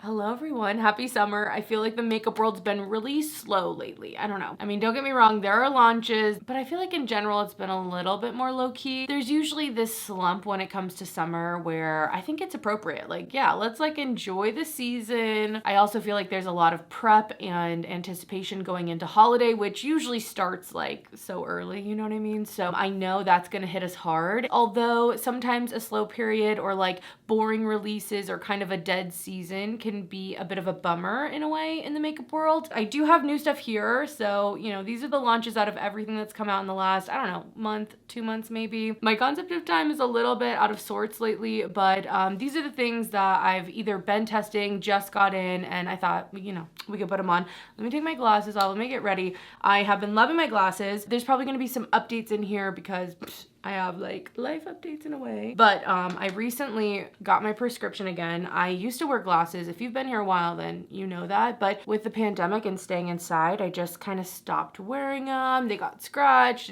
Hello everyone, happy summer. I feel like the makeup world's been really slow lately. I don't know. I mean, don't get me wrong, there are launches, but I feel like in general it's been a little bit more low-key. There's usually this slump when it comes to summer where I think it's appropriate. Like, yeah, let's like enjoy the season. I also feel like there's a lot of prep and anticipation going into holiday, which usually starts like so early, you know what I mean? So I know that's gonna hit us hard. Although sometimes a slow period or like boring releases or kind of a dead season can be a bit of a bummer in a way in the makeup world. I do have new stuff here, so you know, these are the launches out of everything that's come out in the last, I don't know, month, 2 months maybe. My concept of time is a little bit out of sorts lately, but these are the things that I've either been testing, just got in, and I thought, you know, we could put them on. Let me take my glasses off, let me get ready. I have been loving my glasses. There's probably gonna be some updates in here because I have like life updates in a way. But I recently got my prescription again. I used to wear glasses. If you've been here a while, then you know that. But with the pandemic and staying inside, I just kind of stopped wearing them. They got scratched.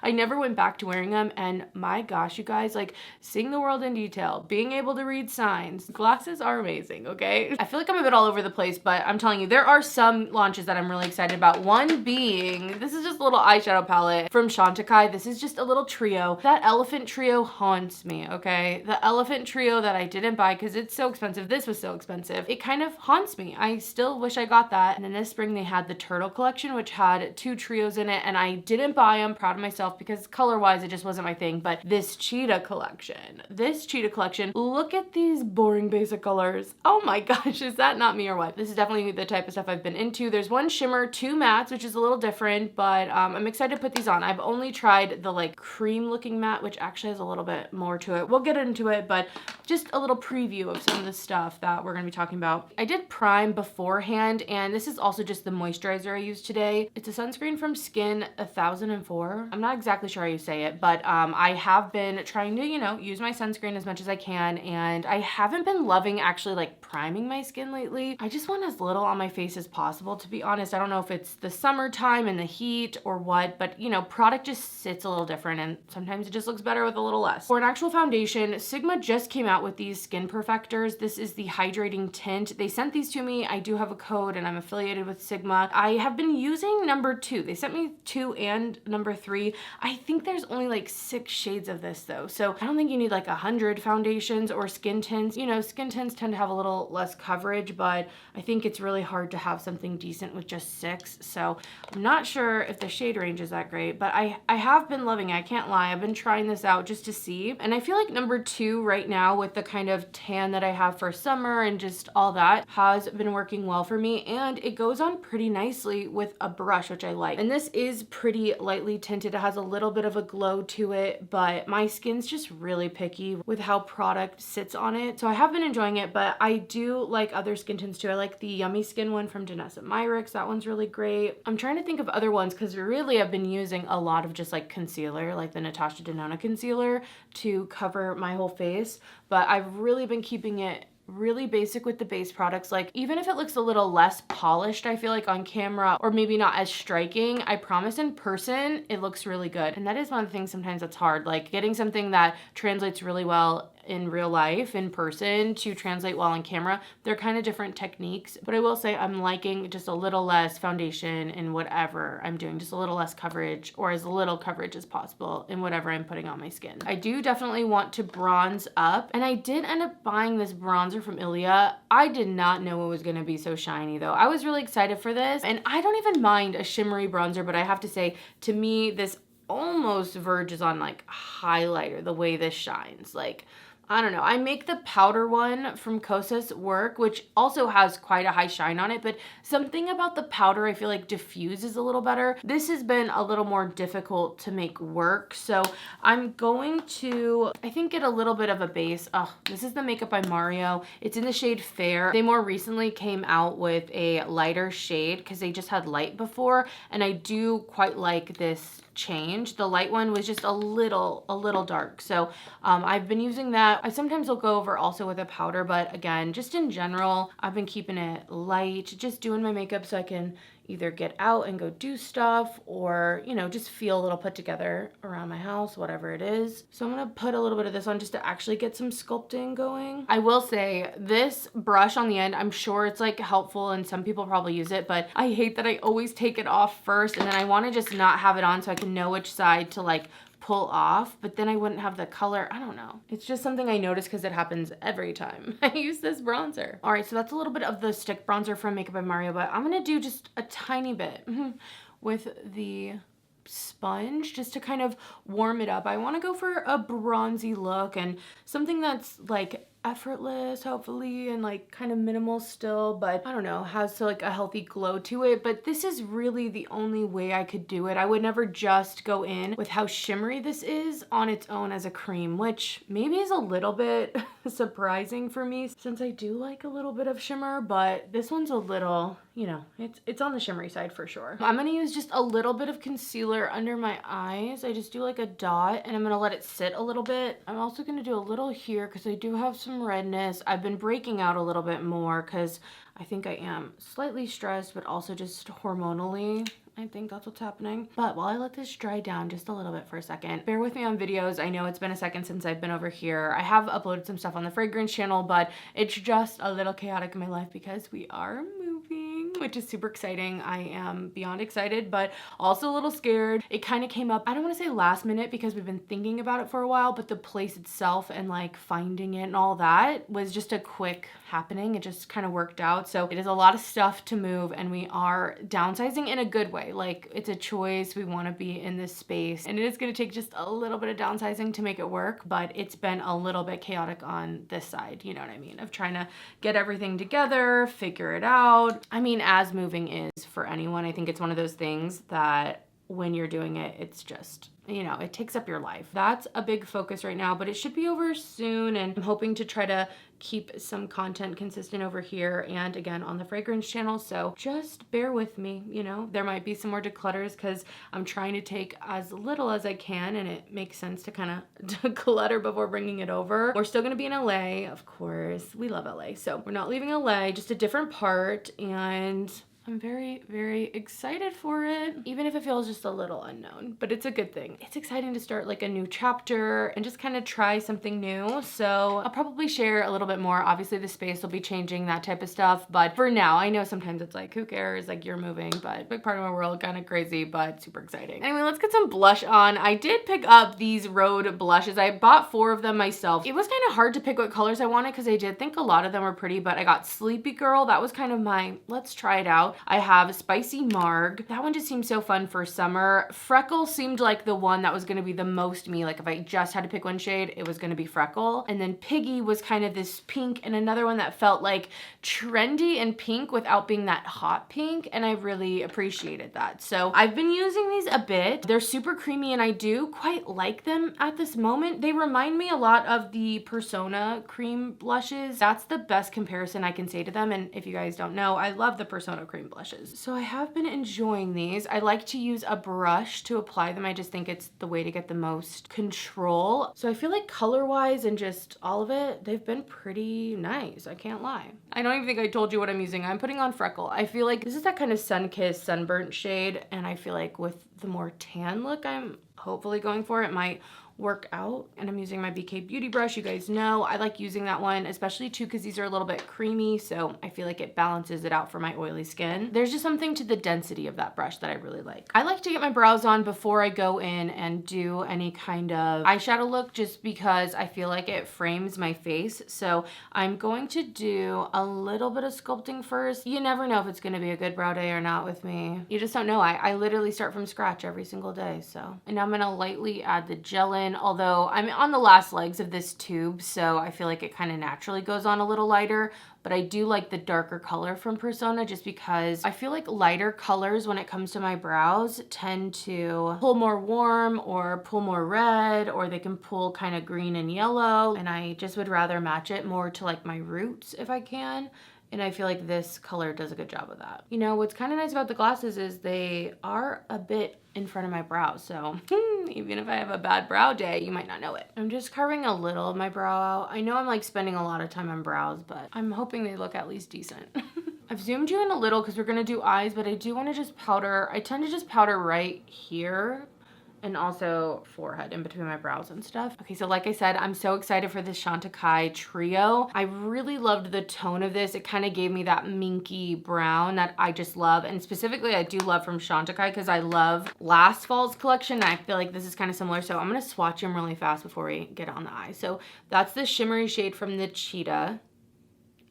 I never went back to wearing them. And my gosh, you guys, like seeing the world in detail, being able to read signs, glasses are amazing, okay? I feel like I'm a bit all over the place, but I'm telling you, there are some launches that I'm really excited about. One being, this is just a little eyeshadow palette from Chantecaille. This is just a little trio. That elephant trio haunts me, okay? The elephant trio that I didn't buy because it's so expensive. This was so expensive. It kind of haunts me. I still wish I got that. And then this spring they had the turtle collection, which had 2 trios in it, and I didn't buy them. Proud of myself because color-wise it just wasn't my thing. But this cheetah collection, look at these boring basic colors. Oh my gosh, is that not me or what? This is definitely the type of stuff I've been into. There's 1 shimmer, 2 mattes, which is a little different, but I'm excited to put these on. I've only tried the like cream looking matte, which actually has a little bit more to it. We'll get into it, but just a little preview of some of the stuff that we're gonna be talking about. I did prime beforehand, and this is also just the moisturizer I used today. It's a sunscreen from Skin 1004. I'm not exactly sure how you say it, but I have been trying to, you know, use my sunscreen as much as I can, and I haven't been loving actually like priming my skin lately. I just want as little on my face as possible, to be honest. I don't know if it's the summertime and the heat or what, but you know, product just sits a little different, and sometimes it just looks better with a little less. For an actual foundation, Sigma just came out with these skin perfectors. This is the hydrating tint. They sent these to me. I do have a code and I'm affiliated with Sigma. I have been using number 2. They sent me 2 and number 3. I think there's only like 6 shades of this though. So I don't think you need like 100 foundations or skin tints. You know, skin tints tend to have a little less coverage, but I think it's really hard to have something decent with just 6. So I'm not sure if the shade range is that great, but I have been loving it. I can't lie. I've been trying this out just to see. And I feel like number 2 right now with the kind of tan that I have for summer and just all that has been working well for me. And it goes on pretty nicely with a brush, which I like. And this is pretty lightly tinted. It has a little bit of a glow to it, but my skin's just really picky with how product sits on it. So I have been enjoying it, but I do like other skin tints too. I like the Yummy Skin one from Danessa Myricks. That one's really great. I'm trying to think of other ones because really I've been using a lot of just like concealer, like the Natasha Denona concealer to cover my whole face, but I've really been keeping it really basic with the base products. Like even if it looks a little less polished, I feel like on camera, or maybe not as striking, I promise in person it looks really good. And that is one of the things sometimes that's hard, like getting something that translates really well in real life, in person, to translate well on camera. They're kind of different techniques, but I will say I'm liking just a little less foundation in whatever I'm doing, just a little less coverage, or as little coverage as possible in whatever I'm putting on my skin. I do definitely want to bronze up, and I did end up buying this bronzer from Ilia. I did not know it was gonna be so shiny though. I was really excited for this, and I don't even mind a shimmery bronzer, but I have to say, to me, this almost verges on like highlighter, the way this shines. Like, I don't know. I make the powder one from Kosas work, which also has quite a high shine on it, but something about the powder I feel like diffuses a little better. This has been a little more difficult to make work, so I'm going to, I think, get a little bit of a base. Oh, this is the Makeup by Mario. It's in the shade Fair. They more recently came out with a lighter shade because they just had light before, and I do quite like this change. The light one was just a little dark, so I've been using that. I sometimes will go over also with a powder, but again, just in general, I've been keeping it light, just doing my makeup so I can, either get out and go do stuff or, you know, just feel a little put together around my house, whatever it is. So I'm gonna put a little bit of this on just to actually get some sculpting going. I will say this brush on the end, I'm sure it's like helpful and some people probably use it, but I hate that I always take it off first and then I wanna just not have it on so I can know which side to like pull off, but then I wouldn't have the color. I don't know. It's just something I notice because it happens every time I use this bronzer. All right, so that's a little bit of the stick bronzer from Makeup by Mario, but I'm gonna do just a tiny bit with the sponge just to kind of warm it up. I want to go for a bronzy look and something that's like effortless, hopefully, and like kind of minimal still, but I don't know, has like a healthy glow to it. But this is really the only way I could do it. I would never just go in with how shimmery this is on its own as a cream, which maybe is a little bit surprising for me since I do like a little bit of shimmer, but this one's a little, you know, it's on the shimmery side for sure. I'm gonna use just a little bit of concealer under my eyes. I just do like a dot and I'm gonna let it sit a little bit. I'm also gonna do a little here because I do have some redness. I've been breaking out a little bit more because I think I am slightly stressed, but also just hormonally. I think that's what's happening. But while I let this dry down just a little bit for a second, bear with me on videos. I know it's been a second since I've been over here. I have uploaded some stuff on the fragrance channel, but it's just a little chaotic in my life because we are moving, which is super exciting. I am beyond excited, but also a little scared. It kind of came up, I don't want to say last minute because we've been thinking about it for a while, but the place itself and like finding it and all that was just a quick happening. It just kind of worked out. So it is a lot of stuff to move and we are downsizing in a good way. Like it's a choice. We want to be in this space and it is going to take just a little bit of downsizing to make it work, but it's been a little bit chaotic on this side, you know what I mean, of trying to get everything together, figure it out. I mean, as moving is for anyone, I think it's one of those things that when you're doing it, it's just, you know, it takes up your life. That's a big focus right now, but it should be over soon. And I'm hoping to try to keep some content consistent over here and again on the fragrance channel. So just bear with me, you know, there might be some more declutters because I'm trying to take as little as I can and it makes sense to kind of declutter before bringing it over. We're still going to be in LA, of course. We love LA. So we're not leaving LA, just a different part, and I'm very, very excited for it, even if it feels just a little unknown, but it's a good thing. It's exciting to start like a new chapter and just kind of try something new. So I'll probably share a little bit more. Obviously the space will be changing, that type of stuff. But for now, I know sometimes it's like, who cares? Like you're moving, but big part of my world, kind of crazy, but super exciting. Anyway, let's get some blush on. I did pick up these Rhode blushes. I bought 4 of them myself. It was kind of hard to pick what colors I wanted because I did think a lot of them were pretty, but I got Sleepy Girl. That was kind of my, let's try it out. I have Spicy Marg. That one just seemed so fun for summer. Freckle seemed like the one that was gonna be the most me. Like if I just had to pick one shade, it was gonna be Freckle. And then Piggy was kind of this pink, and another one that felt like trendy and pink without being that hot pink. And I really appreciated that. So I've been using these a bit. They're super creamy and I do quite like them at this moment. They remind me a lot of the Persona cream blushes. That's the best comparison I can say to them. And if you guys don't know, I love the Persona cream blushes. So I have been enjoying these. I like to use a brush to apply them. I just think it's the way to get the most control. So I feel like color-wise and just all of it, they've been pretty nice. I can't lie. I don't even think I told you what I'm using. I'm putting on Freckle. I feel like this is that kind of sun-kissed, sunburnt shade. And I feel like with the more tan look I'm hopefully going for, it might work out. And I'm using my BK Beauty brush. You guys know I like using that one, especially too because these are a little bit creamy, so I feel like it balances it out for my oily skin. There's just something to the density of that brush that I really like. I like to get my brows on before I go in and do any kind of eyeshadow look just because I feel like it frames my face. So I'm going to do a little bit of sculpting first. You never know if it's going to be a good brow day or not with me. You just don't know. I literally start from scratch every single day. So, and I'm going to lightly add the gel in, although I'm on the last legs of this tube, so I feel like it kind of naturally goes on a little lighter, but I do like the darker color from Persona just because I feel like lighter colors when it comes to my brows tend to pull more warm or pull more red, or they can pull kind of green and yellow, and I just would rather match it more to like my roots if I can. And I feel like this color does a good job of that. You know, what's kind of nice about the glasses is they are a bit in front of my brows. So even if I have a bad brow day, you might not know it. I'm just carving a little of my brow out. I know I'm like spending a lot of time on brows, but I'm hoping they look at least decent. I've zoomed you in a little because we're going to do eyes, but I do want to just powder. I tend to just powder right here and also forehead in between my brows and stuff. Okay, so like I said, I'm so excited for this Chantecaille trio. I really loved the tone of this. It kind of gave me that minky brown that I just love. And specifically, I do love from Chantecaille because I love last fall's collection. I feel like this is kind of similar. So I'm going to swatch them really fast before we get on the eye. So that's the shimmery shade from the Cheetah.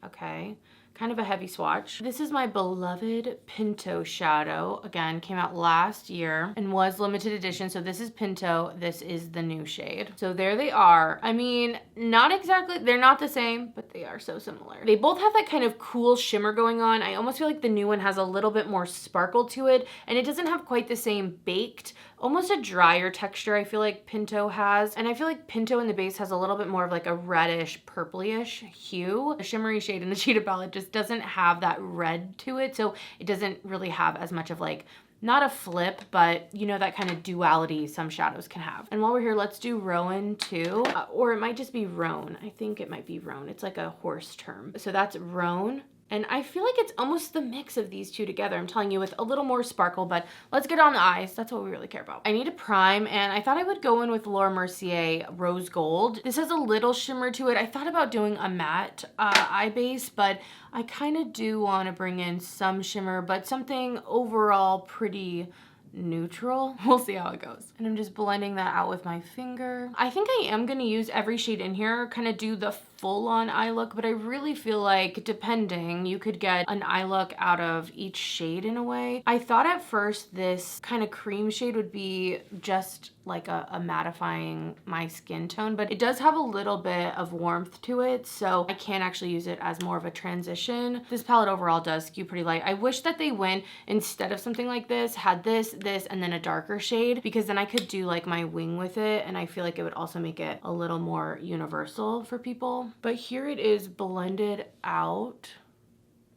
Okay. Kind of a heavy swatch. This is my beloved Pinto shadow. Again, came out last year and was limited edition. So this is Pinto. This is the new shade. So there they are. I mean, not exactly, they're not the same, but they are so similar. They both have that kind of cool shimmer going on. I almost feel like the new one has a little bit more sparkle to it, and it doesn't have quite the same baked, almost a drier texture I feel like Pinto has. And I feel like Pinto in the base has a little bit more of like a reddish, purplyish hue. The shimmery shade in the Cheetah palette just doesn't have that red to it. So it doesn't really have as much of like, not a flip, but you know, that kind of duality some shadows can have. And while we're here, let's do Rowan too. Or it might just be Roan. I think it might be Roan. It's like a horse term. So that's Roan. And I feel like it's almost the mix of these two together. I'm telling you, with a little more sparkle, but let's get on the eyes. That's what we really care about. I need a prime, and I thought I would go in with Laura Mercier Rose Gold. This has a little shimmer to it. I thought about doing a matte eye base, but I kind of do want to bring in some shimmer, but something overall pretty neutral. We'll see how it goes. And I'm just blending that out with my finger. I think I am going to use every shade in here, kind of do the full-on eye look, but I really feel like depending, you could get an eye look out of each shade in a way. I thought at first this kind of cream shade would be just like a mattifying my skin tone, but it does have a little bit of warmth to it, so I can actually use it as more of a transition. This palette overall does skew pretty light. I wish that they went, instead of something like this, had this, and then a darker shade, because then I could do like my wing with it, and I feel like it would also make it a little more universal for people. But here it is blended out.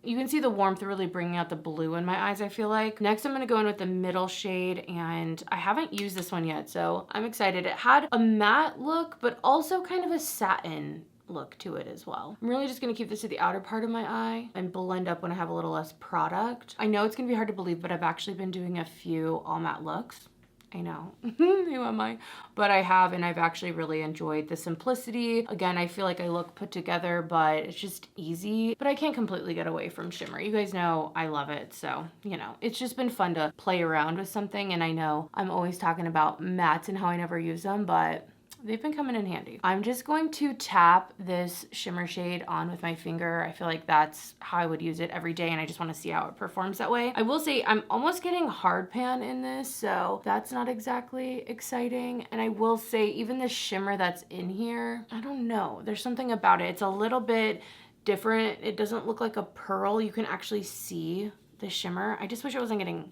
You can see the warmth really bringing out the blue in my eyes, I feel like. Next, I'm going to go in with the middle shade, and I haven't used this one yet, so I'm excited. It had a matte look, but also kind of a satin look to it as well. I'm really just going to keep this to the outer part of my eye and blend up when I have a little less product. I know it's going to be hard to believe, but I've actually been doing a few all matte looks. I know, who am I? But I have, and I've actually really enjoyed the simplicity. Again, I feel like I look put together, but it's just easy. But I can't completely get away from shimmer. You guys know I love it, so, you know, it's just been fun to play around with something. And I know I'm always talking about mattes and how I never use them, but they've been coming in handy. I'm just going to tap this shimmer shade on with my finger. I feel like that's how I would use it every day, and I just want to see how it performs that way. I will say I'm almost getting hard pan in this, so that's not exactly exciting. And I will say even the shimmer that's in here, I don't know, there's something about it. It's a little bit different. It doesn't look like a pearl. You can actually see the shimmer. I just wish I wasn't getting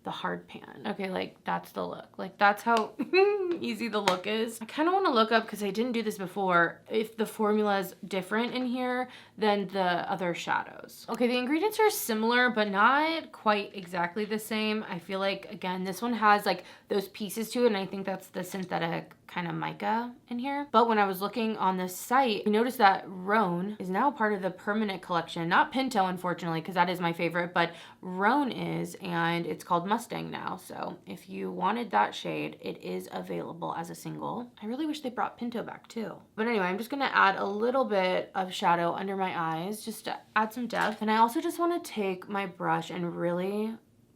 the hard pan. Okay, like that's the look. Like that's how easy the look is. I kind of want to look up, because I didn't do this before, if the formula is different in here than the other shadows. Okay, the ingredients are similar, but not quite exactly the same. I feel like, again, this one has like those pieces to it, and I think that's the synthetic kind of mica in here. But when I was looking on this site, I noticed that Rhone is now part of the permanent collection. Not Pinto, unfortunately, because that is my favorite, but Rhone is, and it's called Mustang now. So if you wanted that shade, it is available as a single. I really wish they brought Pinto back too. But anyway, I'm just gonna add a little bit of shadow under my eyes just to add some depth. And I also just want to take my brush and really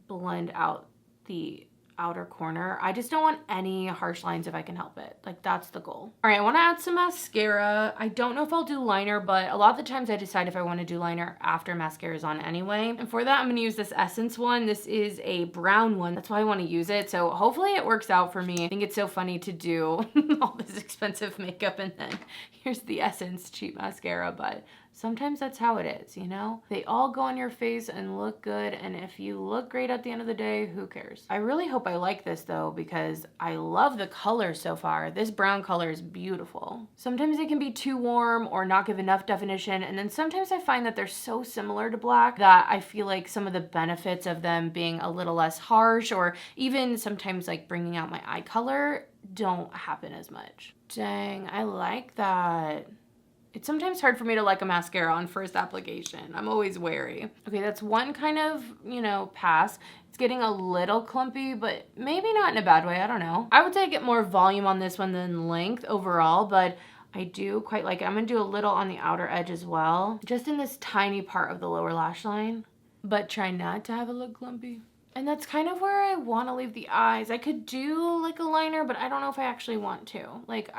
blend out the outer corner. I just don't want any harsh lines if I can help it. Like that's the goal. All right, I want to add some mascara. I don't know if I'll do liner, but a lot of the times I decide if I want to do liner after mascara is on anyway. And for that, I'm going to use this Essence one. This is a brown one. That's why I want to use it. So hopefully it works out for me. I think it's so funny to do all this expensive makeup and then here's the Essence cheap mascara, but sometimes that's how it is, you know? They all go on your face and look good, and if you look great at the end of the day, who cares? I really hope I like this though, because I love the color so far. This brown color is beautiful. Sometimes it can be too warm or not give enough definition, and then sometimes I find that they're so similar to black that I feel like some of the benefits of them being a little less harsh, or even sometimes like bringing out my eye color, don't happen as much. Dang, I like that. It's sometimes hard for me to like a mascara on first application. I'm always wary. Okay, that's one kind of, you know, pass. It's getting a little clumpy, but maybe not in a bad way, I don't know. I would say I get more volume on this one than length overall, but I do quite like it. I'm gonna do a little on the outer edge as well, just in this tiny part of the lower lash line, but try not to have it look clumpy. And that's kind of where I want to leave the eyes. I could do like a liner, but I don't know if I actually want to. Like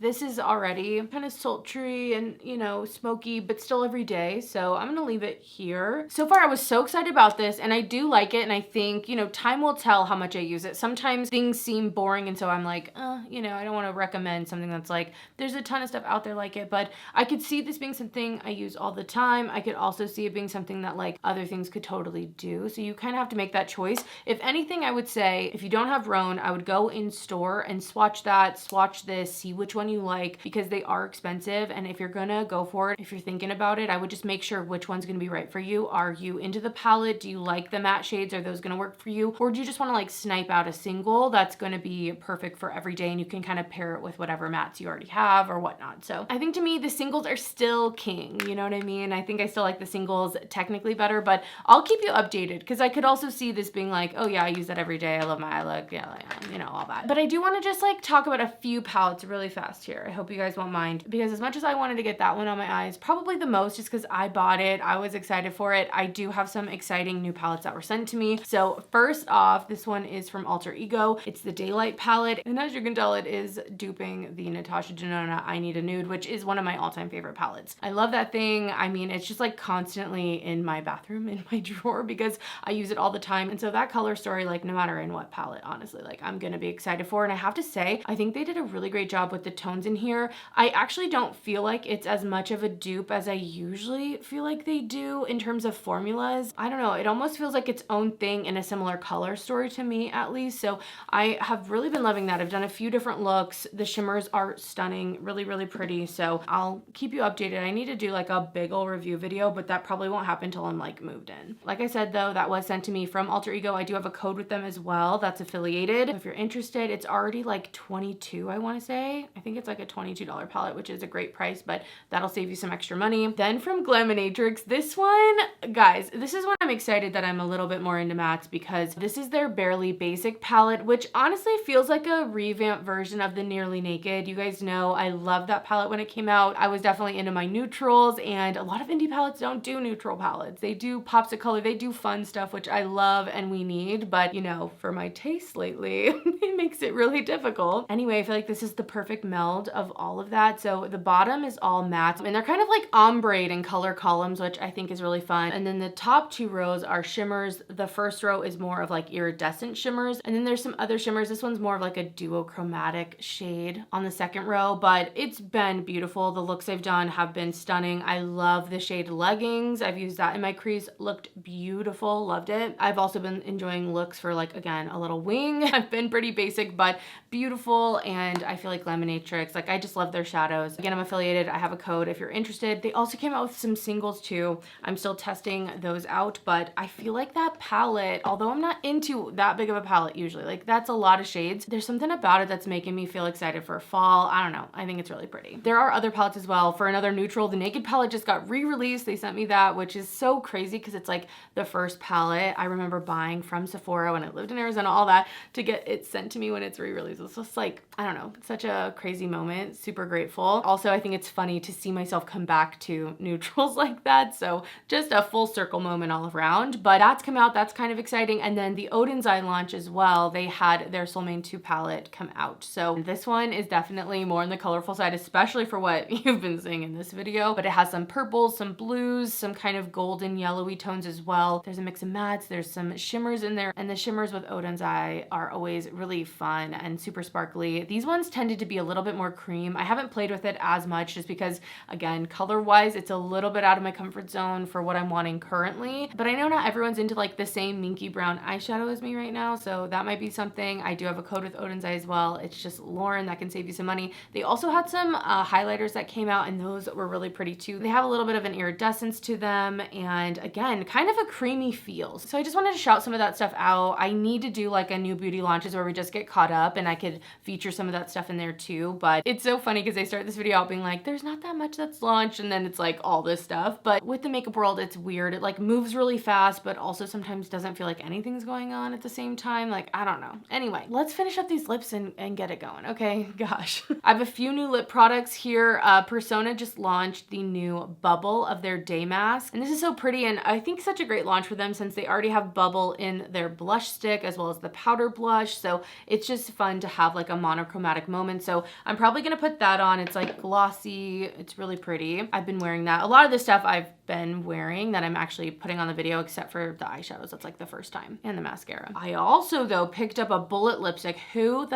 this is already kind of sultry and, you know, smoky, but still everyday. So I'm gonna leave it here. So far, I was so excited about this and I do like it. And I think, you know, time will tell how much I use it. Sometimes things seem boring. And so I'm like, you know, I don't want to recommend something that's like, there's a ton of stuff out there like it, but I could see this being something I use all the time. I could also see it being something that like other things could totally do. So you kind of have to make that choice. If anything, I would say if you don't have Rhode, I would go in store and swatch that, swatch this, see which one you like, because they are expensive. And if you're gonna go for it, if you're thinking about it, I would just make sure which one's gonna be right for you. Are you into the palette? Do you like the matte shades? Are those gonna work for you? Or do you just wanna like snipe out a single that's gonna be perfect for every day and you can kind of pair it with whatever mattes you already have or whatnot? So I think to me, the singles are still king, you know what I mean? I think I still like the singles technically better, but I'll keep you updated because I could also see this being like, oh yeah, I use that every day. I love my eye look. Yeah, you know, all that. But I do want to just like talk about a few palettes really fast here. I hope you guys won't mind, because as much as I wanted to get that one on my eyes, probably the most just because I bought it. I was excited for it. I do have some exciting new palettes that were sent to me. So first off, this one is from Alter Ego. It's the Daylight palette. And as you can tell, it is duping the Natasha Denona I Need a Nude, which is one of my all-time favorite palettes. I love that thing. I mean, it's just like constantly in my bathroom, in my drawer, because I use it all the time. And so that color story, like no matter in what palette, honestly, like I'm gonna be excited for. And I have to say, I think they did a really great job with the tones in here. I actually don't feel like it's as much of a dupe as I usually feel like they do in terms of formulas. I don't know, it almost feels like its own thing in a similar color story to me, at least. So I have really been loving that. I've done a few different looks. The shimmers are stunning, really, really pretty. So I'll keep you updated. I need to do like a big ol' review video, but that probably won't happen until I'm like moved in. Like I said though, that was sent to me from Alter Ego. I do have a code with them as well that's affiliated. If you're interested, it's already like $22, I want to say. I think it's like a $22 palette, which is a great price, but that'll save you some extra money. Then from Glaminatrix, this one, guys, this is when I'm excited that I'm a little bit more into mattes, because this is their Barely Basic palette, which honestly feels like a revamped version of the Nearly Naked. You guys know I love that palette when it came out. I was definitely into my neutrals, and a lot of indie palettes don't do neutral palettes. They do pops of color, they do fun stuff, which I love and we need, but you know, for my taste lately, it makes it really difficult. Anyway, I feel like this is the perfect meld of all of that. So the bottom is all matte, and they're kind of like ombre in color columns, which I think is really fun. And then the top two rows are shimmers. The first row is more of like iridescent shimmers, and then there's some other shimmers. This one's more of like a duochromatic shade on the second row, but it's been beautiful. The looks I've done have been stunning. I love the shade Leggings. I've used that in my crease, looked beautiful, loved it. I've also been enjoying looks for like, again, a little wing. I've been pretty basic, but beautiful. And I feel like Glaminatrix, like I just love their shadows. Again, I'm affiliated. I have a code if you're interested. They also came out with some singles too. I'm still testing those out, but I feel like that palette, although I'm not into that big of a palette usually, like that's a lot of shades, there's something about it that's making me feel excited for fall. I don't know. I think it's really pretty. There are other palettes as well. For another neutral, the Naked palette just got re-released. They sent me that, which is so crazy because it's like the first palette I remember buying from Sephora when I lived in Arizona, all that, to get it sent to me when it's re-released. It's just like, I don't know, such a crazy moment. Super grateful. Also, I think it's funny to see myself come back to neutrals like that. So just a full circle moment all around. But that's come out. That's kind of exciting. And then the Oden's Eye launch as well. They had their Solmåne 2 palette come out. So this one is definitely more on the colorful side, especially for what you've been seeing in this video. But it has some purples, some blues, some kind of golden yellowy tones as well. There's a mix of mattes. There's some shimmers in there. And the shimmers with Oden's Eye are always really fun and super sparkly. These ones tended to be a little bit more cream. I haven't played with it as much just because, again, color-wise, it's a little bit out of my comfort zone for what I'm wanting currently. But I know not everyone's into like the same minky brown eyeshadow as me right now, so that might be something. I do have a code with Oden's Eye as well. It's just Lauren. That can save you some money. They also had some highlighters that came out, and those were really pretty too. They have a little bit of an iridescence to them, and again, kind of a creamy feel. So just wanted to shout some of that stuff out. I need to do like a new beauty launches where we just get caught up and I could feature some of that stuff in there too. But it's so funny because they start this video out being like, there's not that much that's launched, and then it's like all this stuff. But with the makeup world, it's weird. It like moves really fast, but also sometimes doesn't feel like anything's going on at the same time. Like, I don't know. Anyway, let's finish up these lips and get it going. Okay, gosh. I have a few new lip products here. Persona just launched the new Bubble of their DayMask, and this is so pretty, and I think such a great launch for them since they already have Bubble in their blush stick as well as the powder blush. So it's just fun to have like a monochromatic moment. So I'm probably gonna put that on. It's like glossy. It's really pretty. I've been wearing that. A lot of the stuff I've been wearing that I'm actually putting on the video, except for the eyeshadows. That's like the first time, and the mascara. I also though picked up a bullet lipstick. Who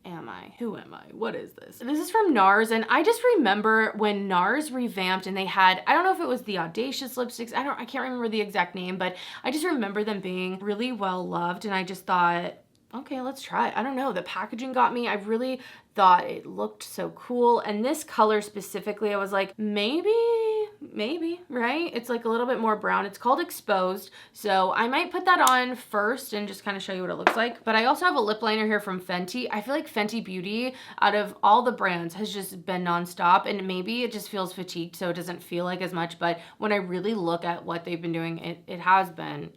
am I? Who am I? What is this? This is from Nars, and I just remember when Nars revamped and they had, I don't know if it was the Audacious lipsticks, I can't remember the exact name, but I just remember them being really well loved, and I just thought, okay, let's try it. I don't know, the packaging got me. I really thought it looked so cool, and this color specifically, I was like, maybe, right? It's like a little bit more brown. It's called Exposed, so I might put that on first and just kind of show you what it looks like. But I also have a lip liner here from Fenty. I feel like Fenty Beauty, out of all the brands, has just been nonstop, and maybe it just feels fatigued, so it doesn't feel like as much, but when I really look at what they've been doing, it has been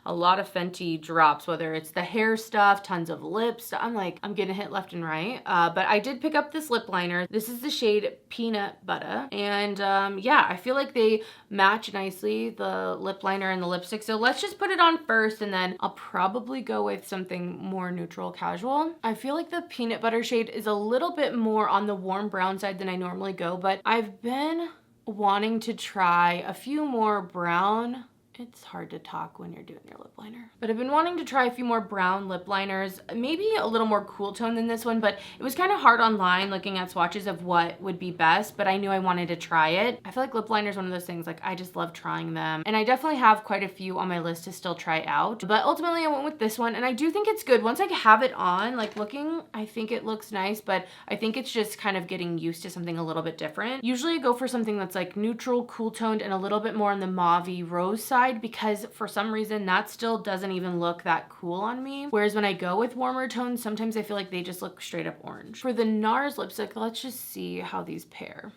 a lot of Fenty drops, whether it's the hair stuff, tons of lips. I'm like, I'm getting hit left and right. But I did pick up this lip liner. This is the shade Pnut Butta, and yeah, I feel like they match nicely, the lip liner and the lipstick. So let's just put it on first, and then I'll probably go with something more neutral casual. I feel like the Peanut Butter shade is a little bit more on the warm brown side than I normally go, but I've been wanting to try a few more brown. It's hard to talk when you're doing your lip liner. But I've been wanting to try a few more brown lip liners, maybe a little more cool tone than this one, but it was kind of hard online looking at swatches of what would be best, but I knew I wanted to try it. I feel like lip liner is one of those things, like I just love trying them. And I definitely have quite a few on my list to still try out. But ultimately I went with this one, and I do think it's good. Once I have it on, like looking, I think it looks nice, but I think it's just kind of getting used to something a little bit different. Usually I go for something that's like neutral, cool toned, and a little bit more on the mauve-y rose side, because for some reason that still doesn't even look that cool on me. Whereas when I go with warmer tones, sometimes I feel like they just look straight up orange. For the Nars lipstick, let's just see how these pair.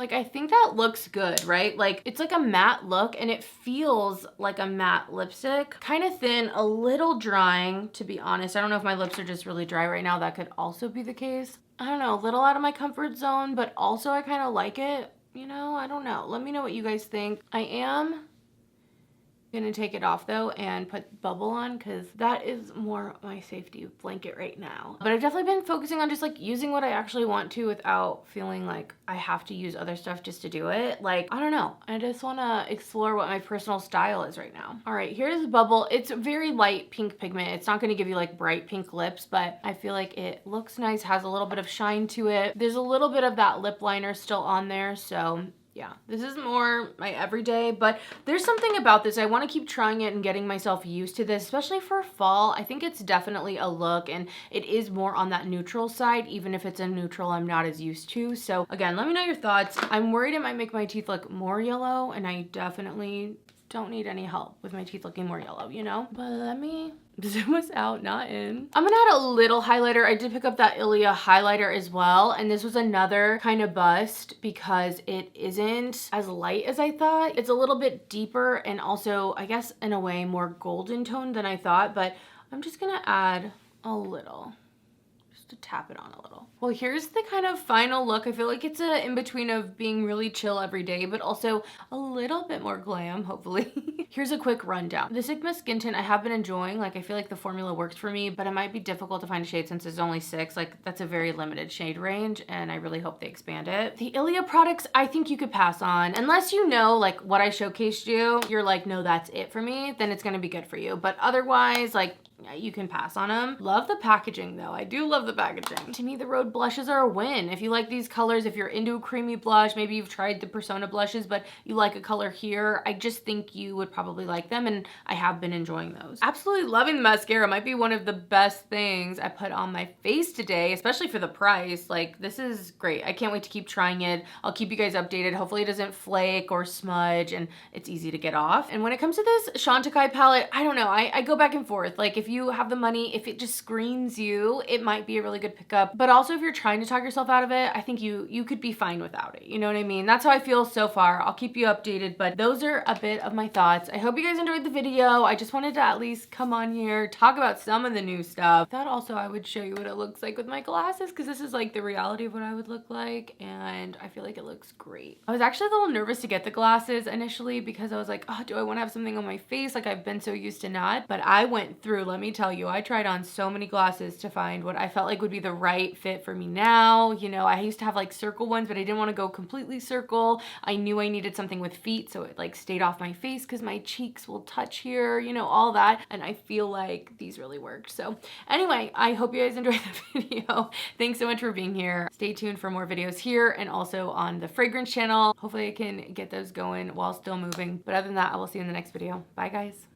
Like, I think that looks good, right? Like, it's like a matte look, and it feels like a matte lipstick. Kind of thin, a little drying, to be honest. I don't know if my lips are just really dry right now. That could also be the case. I don't know, a little out of my comfort zone, but also I kind of like it. You know, I don't know. Let me know what you guys think. I am gonna take it off though and put Bubble on, because that is more my safety blanket right now. But I've definitely been focusing on just like using what I actually want to without feeling like I have to use other stuff just to do it. Like, I don't know, I just want to explore what my personal style is right now. All right, here's Bubble. It's very light pink pigment. It's not going to give you like bright pink lips, but I feel like it looks nice, has a little bit of shine to it. There's a little bit of that lip liner still on there, so yeah, this is more my everyday, but there's something about this. I want to keep trying it and getting myself used to this, especially for fall. I think it's definitely a look, and it is more on that neutral side, even if it's a neutral I'm not as used to. So again, let me know your thoughts. I'm worried it might make my teeth look more yellow, and I definitely don't need any help with my teeth looking more yellow, you know? But let me zoom us out, not in. I'm gonna add a little highlighter. I did pick up that Ilia highlighter as well, and this was another kind of bust because it isn't as light as I thought. It's a little bit deeper and also, I guess, in a way, more golden tone than I thought, but I'm just gonna add a little, to tap it on a little. Well, here's the kind of final look. I feel like it's a in-between of being really chill every day, but also a little bit more glam, hopefully. Here's a quick rundown. The Sigma Skin Tint I have been enjoying. Like, I feel like the formula works for me, but it might be difficult to find a shade since there's only 6. Like, that's a very limited shade range, and I really hope they expand it. The Ilia products, I think you could pass on. Unless you know, like, what I showcased you, you're like, no, that's it for me, then it's gonna be good for you. But otherwise, like, you can pass on them. Love the packaging though. I do love the packaging. To me, the Rhode blushes are a win. If you like these colors, if you're into a creamy blush, maybe you've tried the Persona blushes, but you like a color here, I just think you would probably like them, and I have been enjoying those. Absolutely loving the mascara. Might be one of the best things I put on my face today, especially for the price. Like, this is great. I can't wait to keep trying it. I'll keep you guys updated. Hopefully it doesn't flake or smudge, and it's easy to get off. And when it comes to this Chantecaille palette, I don't know. I go back and forth. Like, if you have the money, if it just screens you, it might be a really good pickup. But also, if you're trying to talk yourself out of it, I think you could be fine without it. You know what I mean? That's how I feel so far. I'll keep you updated, but those are a bit of my thoughts. I hope you guys enjoyed the video. I just wanted to at least come on here, talk about some of the new stuff. I thought also I would show you what it looks like with my glasses, because this is like the reality of what I would look like, and I feel like it looks great. I was actually a little nervous to get the glasses initially because I was like, oh, do I want to have something on my face? Like, I've been so used to not. But I went through, let me tell you, I tried on so many glasses to find what I felt like would be the right fit for me now. You know, I used to have like circle ones, but I didn't want to go completely circle. I knew I needed something with feet, so it like stayed off my face because my cheeks will touch here, you know, all that. And I feel like these really worked. So anyway, I hope you guys enjoyed the video. Thanks so much for being here. Stay tuned for more videos here and also on the fragrance channel. Hopefully I can get those going while still moving. But other than that, I will see you in the next video. Bye guys.